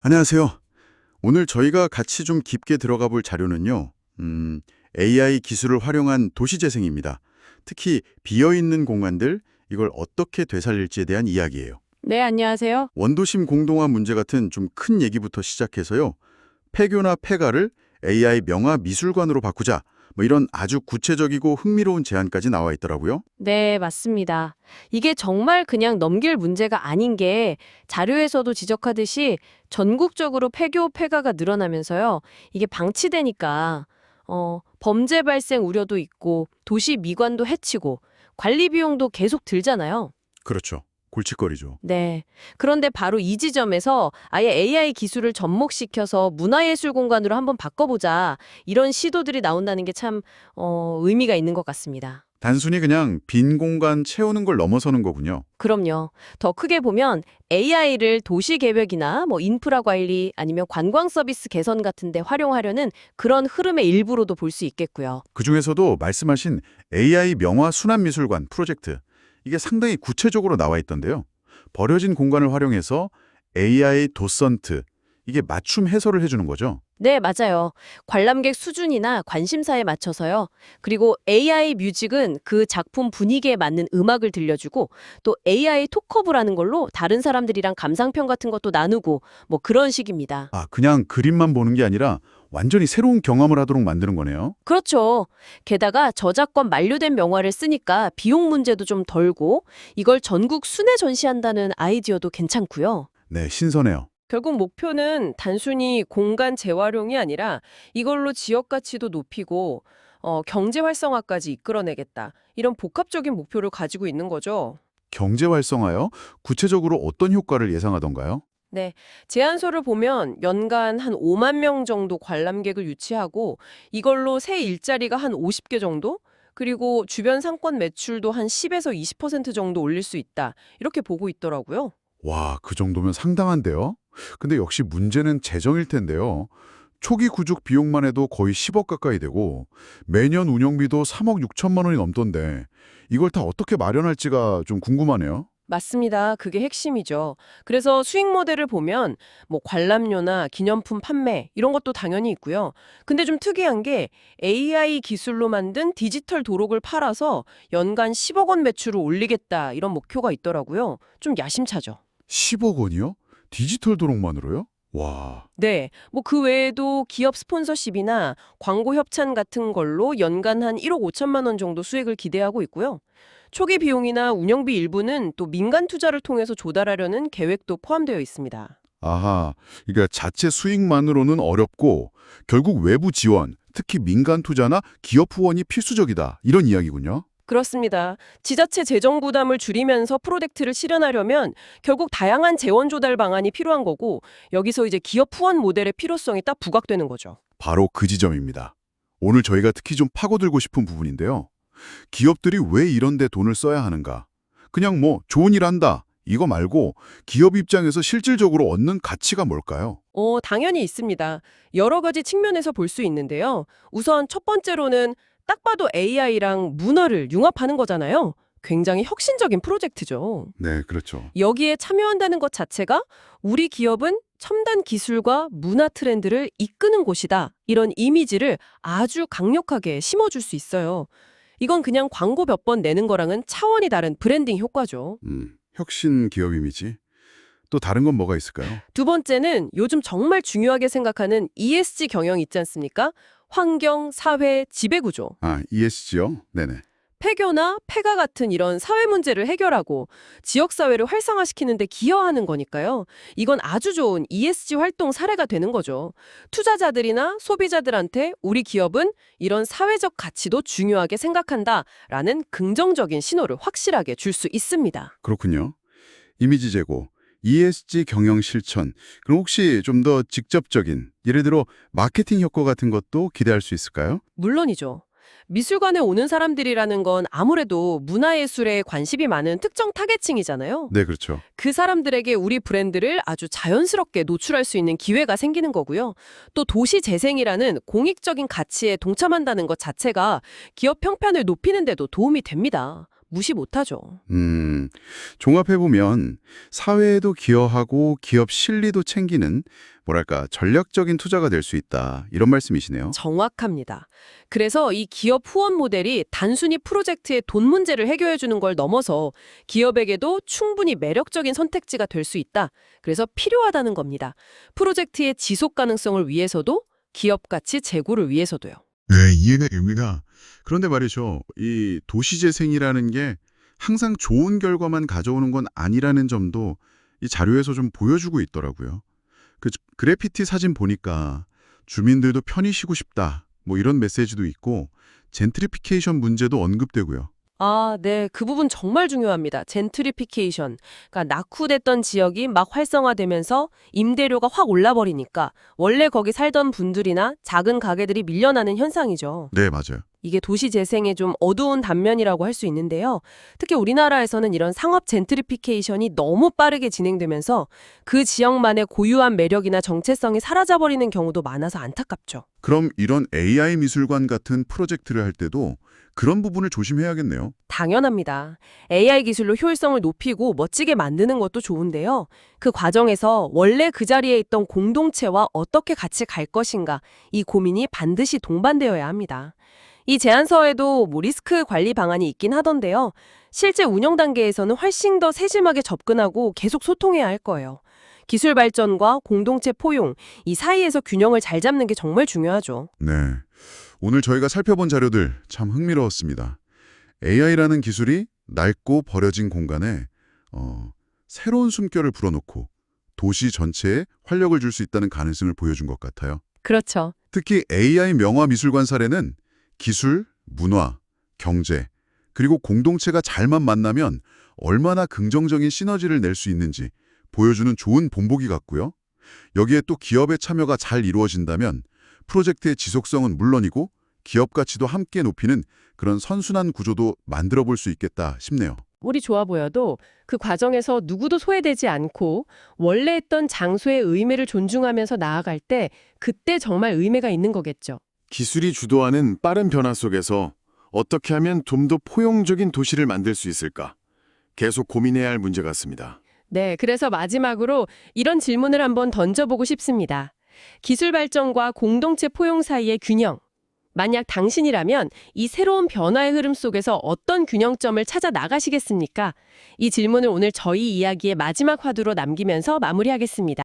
안녕하세요. 오늘 저희가 같이 좀 깊게 들어가 볼 자료는요. AI 기술을 활용한 도시재생입니다. 특히 비어있는 공간들, 이걸 어떻게 되살릴지에 대한 이야기예요. 네, 안녕하세요. 원도심 공동화 문제 같은 좀 큰 얘기부터 시작해서요. 폐교나 폐가를 AI 명화 미술관으로 바꾸자. 뭐 이런 아주 구체적이고 흥미로운 제안까지 나와 있더라고요. 네, 맞습니다. 이게 정말 그냥 넘길 문제가 아닌 게 자료에서도 지적하듯이 전국적으로 폐교, 폐가가 늘어나면서요. 이게 방치되니까 범죄 발생 우려도 있고 도시 미관도 해치고 관리 비용도 계속 들잖아요. 그렇죠. 골칫거리죠. 네. 그런데 바로 이 지점에서 아예 AI 기술을 접목시켜서 문화예술 공간으로 한번 바꿔보자. 이런 시도들이 나온다는 게 참, 의미가 있는 것 같습니다. 단순히 그냥 빈 공간 채우는 걸 넘어서는 거군요. 그럼요. 더 크게 보면 AI를 도시 계획이나 인프라 관리 아니면 관광 서비스 개선 같은 데 활용하려는 그런 흐름의 일부로도 볼 수 있겠고요. 그중에서도 말씀하신 AI 명화 순환미술관 프로젝트, 이게 상당히 구체적으로 나와 있던데요. 버려진 공간을 활용해서 AI 도선트, 이게 맞춤 해설을 해주는 거죠. 네, 맞아요. 관람객 수준이나 관심사에 맞춰서요. 그리고 AI 뮤직은 그 작품 분위기에 맞는 음악을 들려주고 또 AI 톡커브라는 걸로 다른 사람들이랑 감상평 같은 것도 나누고 그런 식입니다. 아, 그냥 그림만 보는 게 아니라 완전히 새로운 경험을 하도록 만드는 거네요. 그렇죠. 게다가 저작권 만료된 명화를 쓰니까 비용 문제도 좀 덜고 이걸 전국 순회 전시한다는 아이디어도 괜찮고요. 네, 신선해요. 결국 목표는 단순히 공간 재활용이 아니라 이걸로 지역 가치도 높이고 경제 활성화까지 이끌어내겠다. 이런 복합적인 목표를 가지고 있는 거죠. 경제 활성화요? 구체적으로 어떤 효과를 예상하던가요? 네, 제안서를 보면 연간 한 5만 명 정도 관람객을 유치하고 이걸로 새 일자리가 한 50개 정도? 그리고 주변 상권 매출도 한 10에서 20% 정도 올릴 수 있다. 이렇게 보고 있더라고요. 와, 그 정도면 상당한데요? 근데 역시 문제는 재정일 텐데요. 초기 구축 비용만 해도 거의 10억 가까이 되고 매년 운영비도 3억 6천만 원이 넘던데 이걸 다 어떻게 마련할지가 좀 궁금하네요. 맞습니다. 그게 핵심이죠. 그래서 수익 모델을 보면 관람료나 기념품 판매 이런 것도 당연히 있고요. 근데 좀 특이한 게 AI 기술로 만든 디지털 도록을 팔아서 연간 10억 원 매출을 올리겠다 이런 목표가 있더라고요. 좀 야심차죠. 10억 원이요? 디지털 도록만으로요? 와, 네. 그 외에도 기업 스폰서십이나 광고 협찬 같은 걸로 연간 한 1억 5천만 원 정도 수익을 기대하고 있고요. 초기 비용이나 운영비 일부는 또 민간 투자를 통해서 조달하려는 계획도 포함되어 있습니다. 아하, 그러니까 자체 수익만으로는 어렵고 결국 외부 지원, 특히 민간 투자나 기업 후원이 필수적이다. 이런 이야기군요. 그렇습니다. 지자체 재정 부담을 줄이면서 프로젝트를 실현하려면 결국 다양한 재원 조달 방안이 필요한 거고 여기서 이제 기업 후원 모델의 필요성이 딱 부각되는 거죠. 바로 그 지점입니다. 오늘 저희가 특히 좀 파고들고 싶은 부분인데요. 기업들이 왜 이런 데 돈을 써야 하는가? 그냥 좋은 일 한다. 이거 말고 기업 입장에서 실질적으로 얻는 가치가 뭘까요? 당연히 있습니다. 여러 가지 측면에서 볼 수 있는데요. 우선 첫 번째로는 딱 봐도 AI랑 문화를 융합하는 거잖아요. 굉장히 혁신적인 프로젝트죠. 네, 그렇죠. 여기에 참여한다는 것 자체가 우리 기업은 첨단 기술과 문화 트렌드를 이끄는 곳이다. 이런 이미지를 아주 강력하게 심어줄 수 있어요. 이건 그냥 광고 몇 번 내는 거랑은 차원이 다른 브랜딩 효과죠. 혁신 기업 이미지. 또 다른 건 뭐가 있을까요? 두 번째는 요즘 정말 중요하게 생각하는 ESG 경영 있지 않습니까? 환경, 사회, 지배구조. 아, ESG요? 네네. 폐교나 폐가 같은 이런 사회 문제를 해결하고 지역사회를 활성화시키는 데 기여하는 거니까요. 이건 아주 좋은 ESG 활동 사례가 되는 거죠. 투자자들이나 소비자들한테 우리 기업은 이런 사회적 가치도 중요하게 생각한다라는 긍정적인 신호를 확실하게 줄 수 있습니다. 그렇군요. 이미지 제고, ESG 경영 실천, 그럼 혹시 좀 더 직접적인, 예를 들어 마케팅 효과 같은 것도 기대할 수 있을까요? 물론이죠. 미술관에 오는 사람들이라는 건 아무래도 문화예술에 관심이 많은 특정 타겟층이잖아요. 네, 그렇죠. 그 사람들에게 우리 브랜드를 아주 자연스럽게 노출할 수 있는 기회가 생기는 거고요. 또 도시 재생이라는 공익적인 가치에 동참한다는 것 자체가 기업 평판을 높이는 데도 도움이 됩니다. 무시 못하죠. 종합해보면 사회에도 기여하고 기업 실리도 챙기는 뭐랄까 전략적인 투자가 될 수 있다. 이런 말씀이시네요. 정확합니다. 그래서 이 기업 후원 모델이 단순히 프로젝트의 돈 문제를 해결해 주는 걸 넘어서 기업에게도 충분히 매력적인 선택지가 될 수 있다. 그래서 필요하다는 겁니다. 프로젝트의 지속 가능성을 위해서도 기업 가치 제고를 위해서도요. 네, 이해가 됩니다. 그런데 말이죠. 이 도시재생이라는 게 항상 좋은 결과만 가져오는 건 아니라는 점도 이 자료에서 좀 보여주고 있더라고요. 그 그래피티 사진 보니까 주민들도 편히 쉬고 싶다. 뭐 이런 메시지도 있고 젠트리피케이션 문제도 언급되고요. 아, 네. 그 부분 정말 중요합니다. 젠트리피케이션. 그러니까 낙후됐던 지역이 막 활성화되면서 임대료가 확 올라버리니까 원래 거기 살던 분들이나 작은 가게들이 밀려나는 현상이죠. 네, 맞아요. 이게 도시 재생의 좀 어두운 단면이라고 할 수 있는데요. 특히 우리나라에서는 이런 상업 젠트리피케이션이 너무 빠르게 진행되면서 그 지역만의 고유한 매력이나 정체성이 사라져버리는 경우도 많아서 안타깝죠. 그럼 이런 AI 미술관 같은 프로젝트를 할 때도 그런 부분을 조심해야겠네요. 당연합니다. AI 기술로 효율성을 높이고 멋지게 만드는 것도 좋은데요. 그 과정에서 원래 그 자리에 있던 공동체와 어떻게 같이 갈 것인가, 이 고민이 반드시 동반되어야 합니다. 이 제안서에도 리스크 관리 방안이 있긴 하던데요. 실제 운영 단계에서는 훨씬 더 세심하게 접근하고 계속 소통해야 할 거예요. 기술 발전과 공동체 포용, 이 사이에서 균형을 잘 잡는 게 정말 중요하죠. 네. 오늘 저희가 살펴본 자료들 참 흥미로웠습니다. AI라는 기술이 낡고 버려진 공간에 새로운 숨결을 불어넣고 도시 전체에 활력을 줄 수 있다는 가능성을 보여준 것 같아요. 그렇죠. 특히 AI 명화 미술관 사례는 기술, 문화, 경제, 그리고 공동체가 잘만 만나면 얼마나 긍정적인 시너지를 낼 수 있는지 보여주는 좋은 본보기 같고요. 여기에 또 기업의 참여가 잘 이루어진다면 프로젝트의 지속성은 물론이고 기업 가치도 함께 높이는 그런 선순환 구조도 만들어 볼 수 있겠다 싶네요. 우리 좋아 보여도 그 과정에서 누구도 소외되지 않고 원래 했던 장소의 의미를 존중하면서 나아갈 때 그때 정말 의미가 있는 거겠죠. 기술이 주도하는 빠른 변화 속에서 어떻게 하면 좀 더 포용적인 도시를 만들 수 있을까? 계속 고민해야 할 문제 같습니다. 네, 그래서 마지막으로 이런 질문을 한번 던져보고 싶습니다. 기술 발전과 공동체 포용 사이의 균형. 만약 당신이라면 이 새로운 변화의 흐름 속에서 어떤 균형점을 찾아 나가시겠습니까? 이 질문을 오늘 저희 이야기의 마지막 화두로 남기면서 마무리하겠습니다.